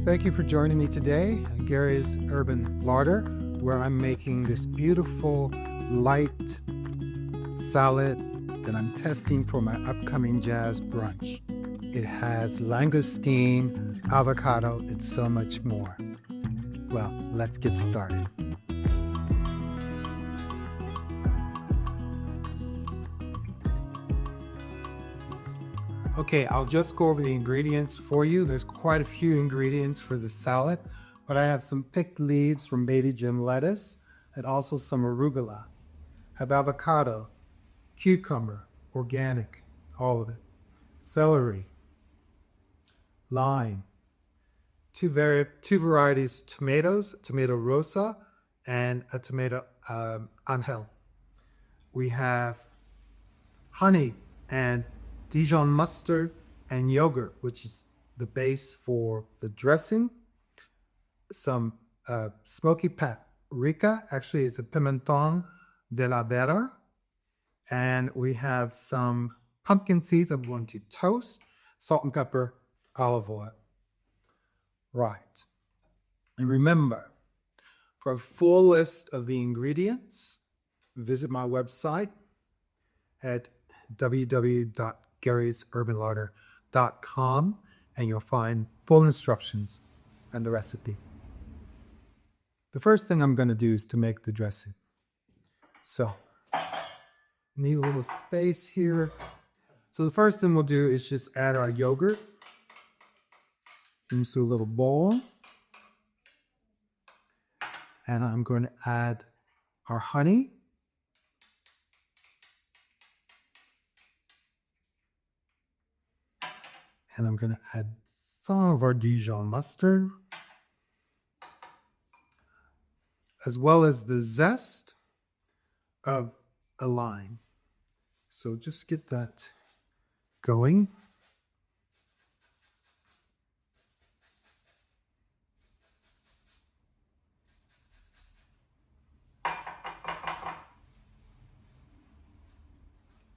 Thank you for joining me today at Gary's Urban Larder, where I'm making this beautiful light salad that I'm testing for my upcoming Jazz Brunch. It has langoustine, avocado, and so much more. Well, let's get started. Okay, I'll just go over the ingredients for you. There's quite a few ingredients for the salad, but I have some picked leaves from baby Jim lettuce and also some arugula. I have avocado, cucumber, organic, all of it, celery, lime, two varieties tomatoes, tomato rosa and a tomato angel. We have honey and Dijon mustard and yogurt, which is the base for the dressing. Some smoky paprika, actually it's a pimenton de la vera. And we have some pumpkin seeds I'm going to toast, salt and pepper, olive oil. Right. And remember, for a full list of the ingredients, visit my website at www.garysurbanlarder.com and you'll find full instructions and the recipe. The first thing I'm going to do is to make the dressing. So, need a little space here. So the first thing we'll do is just add our yogurt into a little bowl. And I'm going to add our honey. And I'm going to add some of our Dijon mustard, as well as the zest of a lime. So just get that going.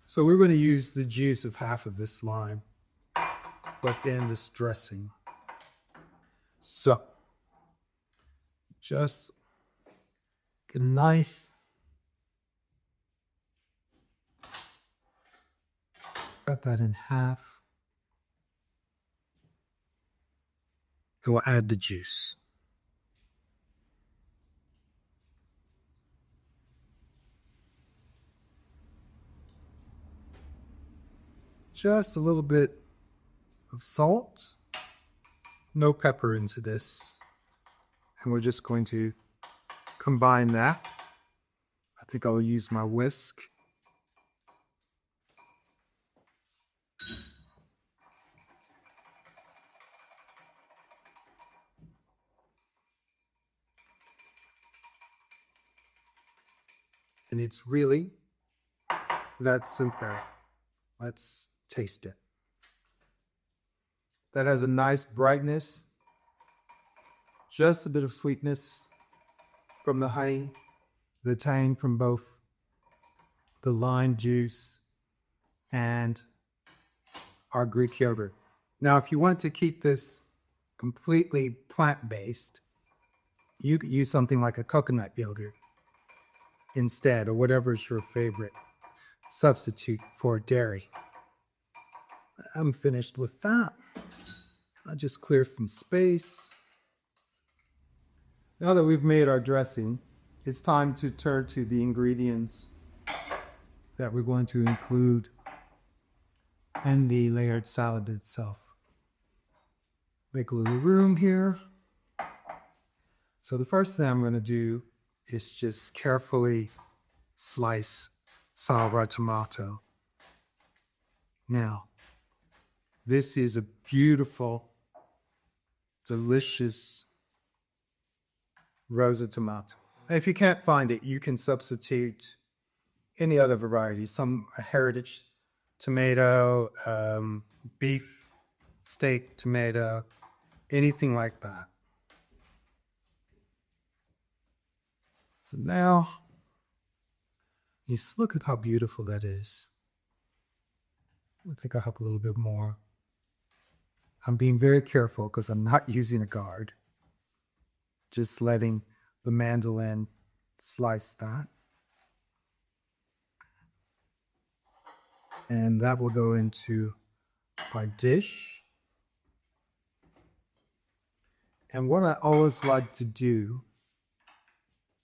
So we're going to use the juice of half of this lime within this dressing. So just get a knife. Cut that in half. And we'll add the juice. Just a little bit of salt, no pepper into this. And we're just going to combine that. I think I'll use my whisk. And it's really that simple. Let's taste it. That has a nice brightness, just a bit of sweetness from the honey, the tang from both the lime juice and our Greek yogurt. Now, if you want to keep this completely plant-based, you could use something like a coconut yogurt instead, or whatever is your favorite substitute for dairy. I'm finished with that. I just clear some space. Now that we've made our dressing, it's time to turn to the ingredients that we're going to include in the layered salad itself. Make a little room here. So the first thing I'm going to do is just carefully slice some of our tomato. Now, this is a beautiful, delicious rosa tomato. And if you can't find it, you can substitute any other variety, some heritage tomato, beef steak tomato, anything like that. So now, just look at how beautiful that is. I think I'll have a little bit more I'm being very careful because I'm not using a guard. Just letting the mandolin slice that. And that will go into my dish. And what I always like to do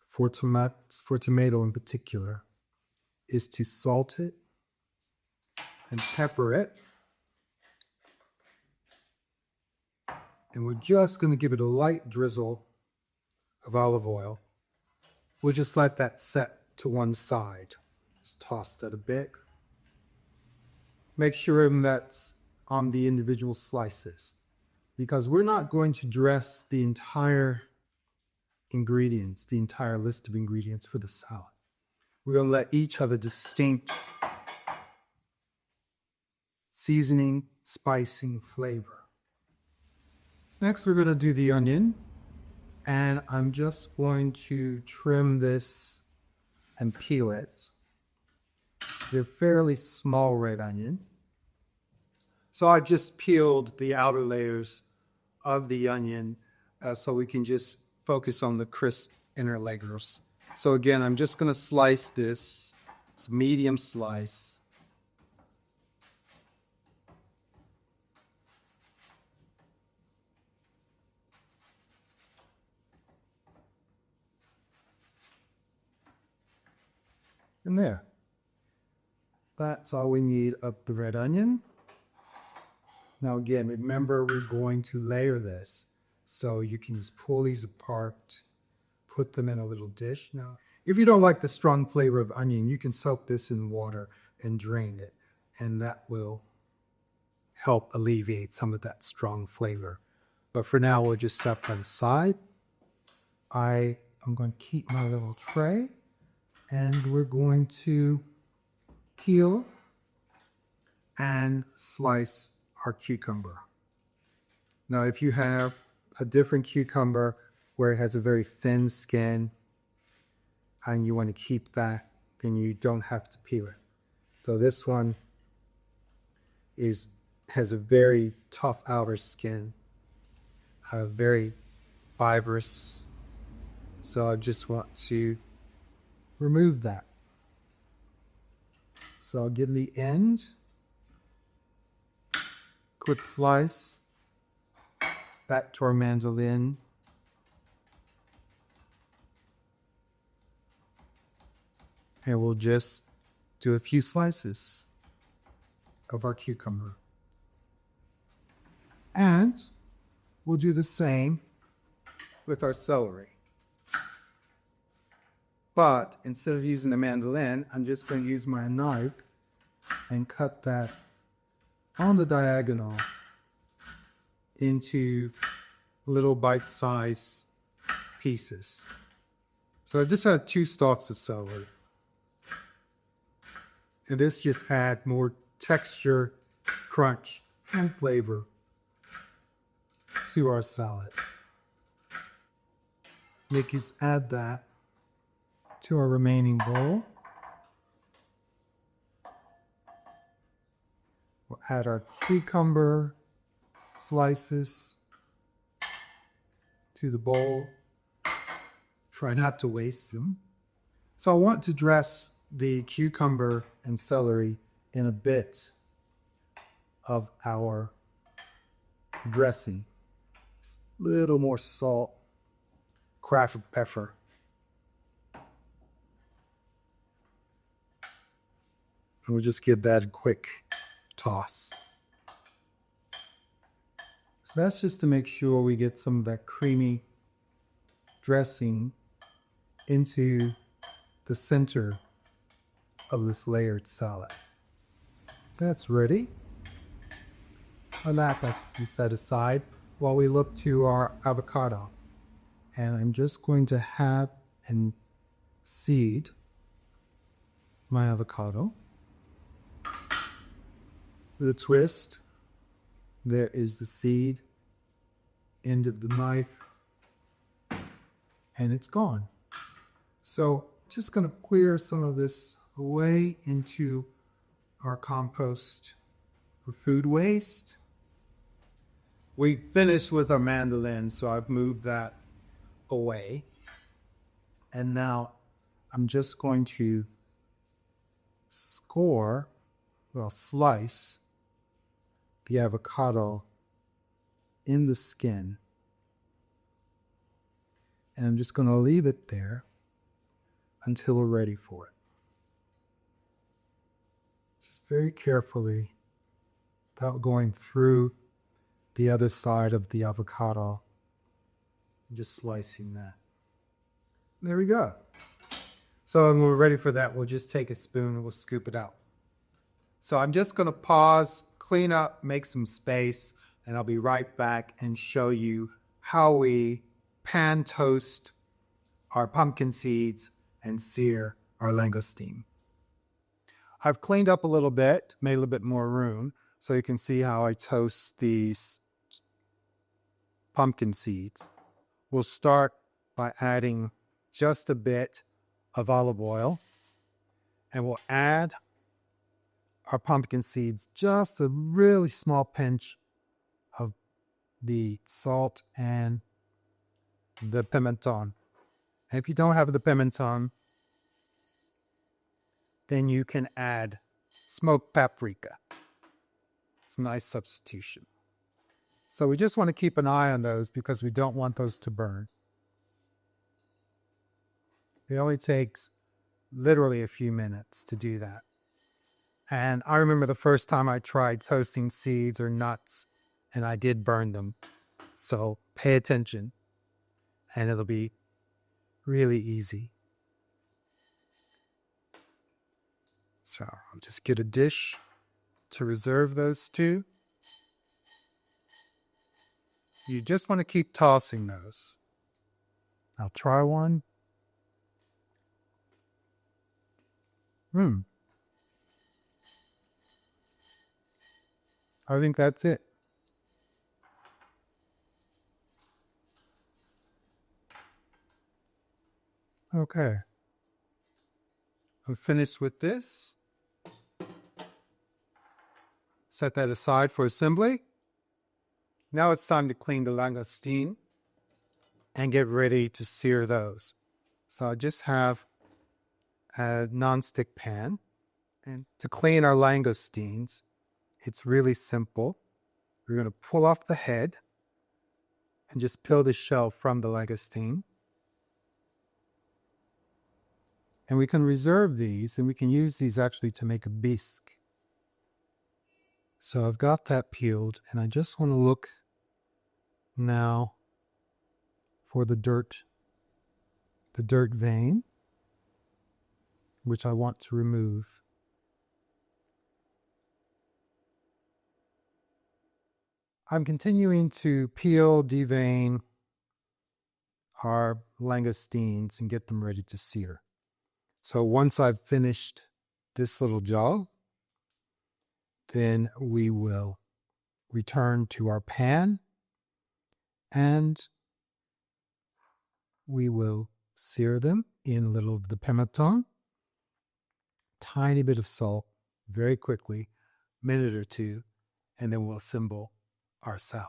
for tomato in particular is to salt it and pepper it. And we're just going to give it a light drizzle of olive oil. We'll just let that set to one side. Just toss that a bit. Make sure that's on the individual slices, because we're not going to dress the entire ingredients, the entire list of ingredients for the salad. We're going to let each have a distinct seasoning, spicing flavor. Next, we're going to do the onion, and I'm just going to trim this and peel it. They're fairly small red onion. So I just peeled the outer layers of the onion so we can just focus on the crisp inner layers. So again, I'm just going to slice this. It's a medium slice. And there. That's all we need of the red onion. Now again, remember we're going to layer this. So you can just pull these apart, put them in a little dish. Now, if you don't like the strong flavor of onion, you can soak this in water and drain it. And that will help alleviate some of that strong flavor. But for now, we'll just set by the side. I'm going to keep my little tray. And we're going to peel and slice our cucumber. Now, if you have a different cucumber where it has a very thin skin and you want to keep that, then you don't have to peel it. So this one has a very tough outer skin, very fibrous. So I just want to remove that. So I'll give the end, quick slice, back to our mandolin. And we'll just do a few slices of our cucumber. And we'll do the same with our celery. But instead of using the mandolin, I'm just going to use my knife and cut that on the diagonal into little bite-sized pieces. So I just had 2 stalks of celery. And this just had more texture, crunch, and flavor to our salad. Just add that to our remaining bowl. We'll add our cucumber slices to the bowl. Try not to waste them. So I want to dress the cucumber and celery in a bit of our dressing. Just a little more salt, cracked pepper. And we'll just give that a quick toss. So that's just to make sure we get some of that creamy dressing into the center of this layered salad. That's ready. And that has to be set aside while we look to our avocado. And I'm just going to have and seed my avocado. With a twist, there is the seed, end of the knife, and it's gone. So just going to clear some of this away into our compost for food waste. We finished with our mandolin, so I've moved that away. And now I'm just going to slice the avocado in the skin. And I'm just going to leave it there until we're ready for it. Just very carefully, without going through the other side of the avocado. Just slicing that. There we go. So when we're ready for that, we'll just take a spoon and we'll scoop it out. So I'm just going to pause, clean up, make some space, and I'll be right back and show you how we pan toast our pumpkin seeds and sear our langoustine. I've cleaned up a little bit, made a little bit more room, so you can see how I toast these pumpkin seeds. We'll start by adding just a bit of olive oil, and we'll add our pumpkin seeds, just a really small pinch of the salt and the pimenton. And if you don't have the pimenton, then you can add smoked paprika. It's a nice substitution. So we just want to keep an eye on those because we don't want those to burn. It only takes literally a few minutes to do that. And I remember the first time I tried toasting seeds or nuts, and I did burn them. So pay attention, and it'll be really easy. So I'll just get a dish to reserve those two. You just want to keep tossing those. I'll try one. I think that's it. Okay. I'm finished with this. Set that aside for assembly. Now it's time to clean the langoustine and get ready to sear those. So I just have a nonstick pan. And to clean our langoustines, it's really simple. We're going to pull off the head and just peel the shell from the langoustine. And we can reserve these, and we can use these actually to make a bisque. So I've got that peeled, and I just want to look now for the dirt vein, which I want to remove. I'm continuing to peel, devein our langoustines and get them ready to sear. So once I've finished this little job, then we will return to our pan and we will sear them in a little of the pimenton, tiny bit of salt, very quickly, minute or two, and then we'll assemble our salad.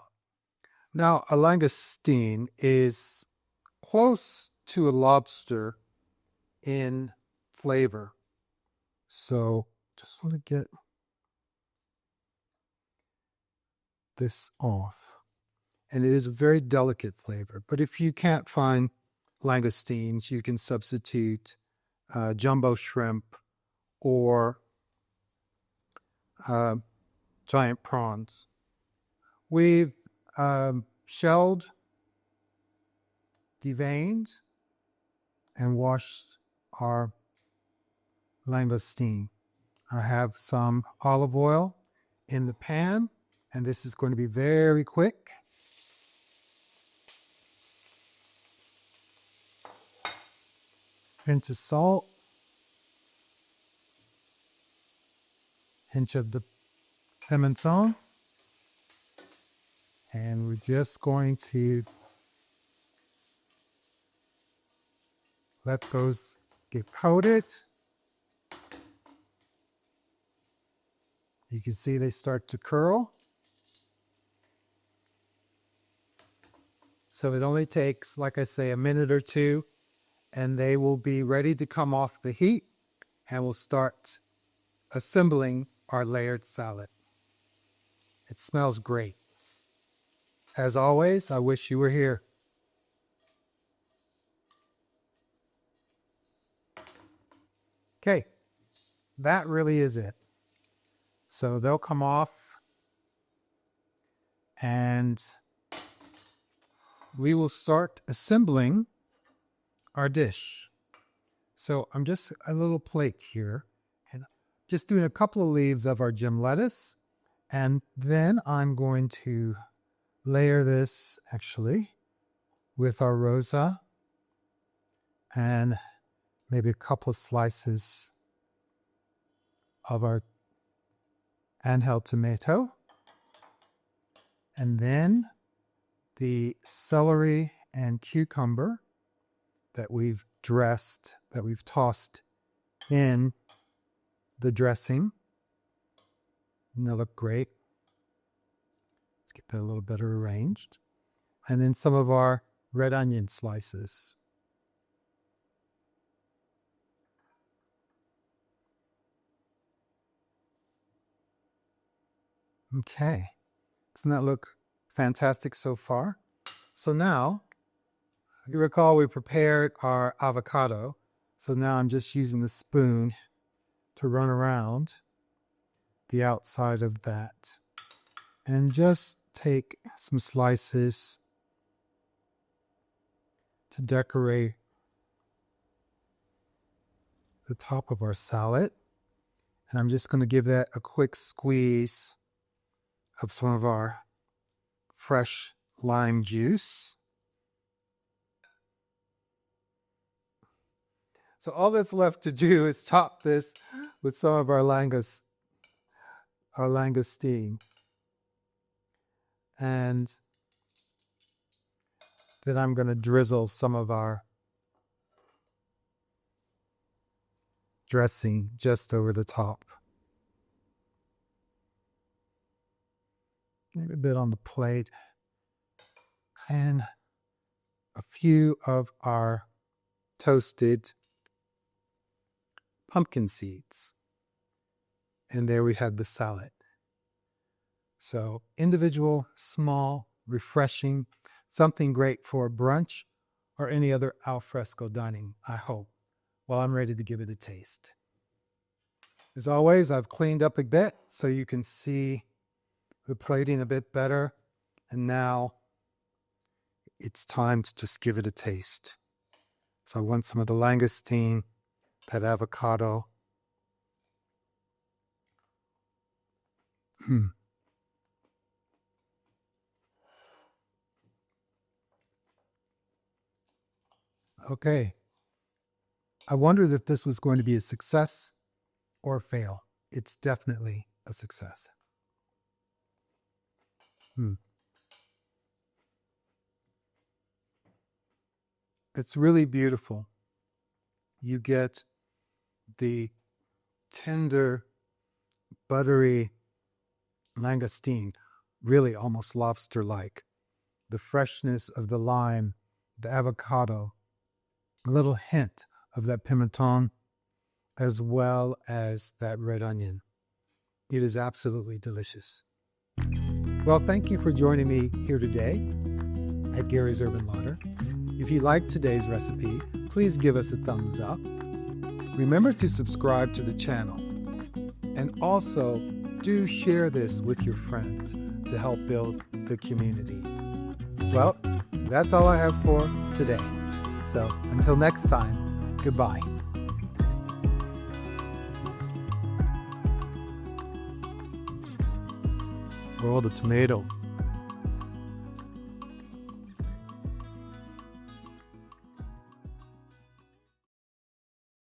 Now, a langoustine is close to a lobster in flavor. So just want to get this off. And it is a very delicate flavor. But if you can't find langoustines, you can substitute jumbo shrimp or giant prawns. We've shelled, deveined, and washed our langoustine. I have some olive oil in the pan, and this is going to be very quick. Pinch of salt, pinch of the pimenton, and we're just going to let those get coated. You can see they start to curl. So it only takes, like I say, a minute or two, and they will be ready to come off the heat, and we'll start assembling our layered salad. It smells great. As always, I wish you were here. Okay, that really is it. So they'll come off, and we will start assembling our dish. So I'm just a little plate here, and just doing a couple of leaves of our gem lettuce, and then I'm going to layer this actually with our rosa and maybe a couple of slices of our handheld tomato, and then the celery and cucumber that we've dressed, that we've tossed in the dressing. And they look great. Let's get that a little better arranged. And then some of our red onion slices. Okay. Doesn't that look fantastic so far? So now, you recall we prepared our avocado. So now I'm just using the spoon to run around the outside of that and just take some slices to decorate the top of our salad. And I'm just going to give that a quick squeeze of some of our fresh lime juice. So all that's left to do is top this with some of our langoustine. And then I'm going to drizzle some of our dressing just over the top. Maybe a bit on the plate. And a few of our toasted pumpkin seeds. And there we have the salad. So individual, small, refreshing, something great for brunch or any other al fresco dining, I hope. Well, I'm ready to give it a taste. As always, I've cleaned up a bit so you can see the plating a bit better. And now it's time to just give it a taste. So I want some of the langoustine, that avocado. Okay. I wondered if this was going to be a success or a fail. It's definitely a success. It's really beautiful. You get the tender, buttery langoustine, really almost lobster-like. The freshness of the lime, the avocado, a little hint of that pimenton, as well as that red onion. It is absolutely delicious. Well, thank you for joining me here today at Gary's Urban Larder. If you liked today's recipe, please give us a thumbs up. Remember to subscribe to the channel. And also, do share this with your friends to help build the community. Well, that's all I have for today. So until next time, goodbye. Oh, the tomato.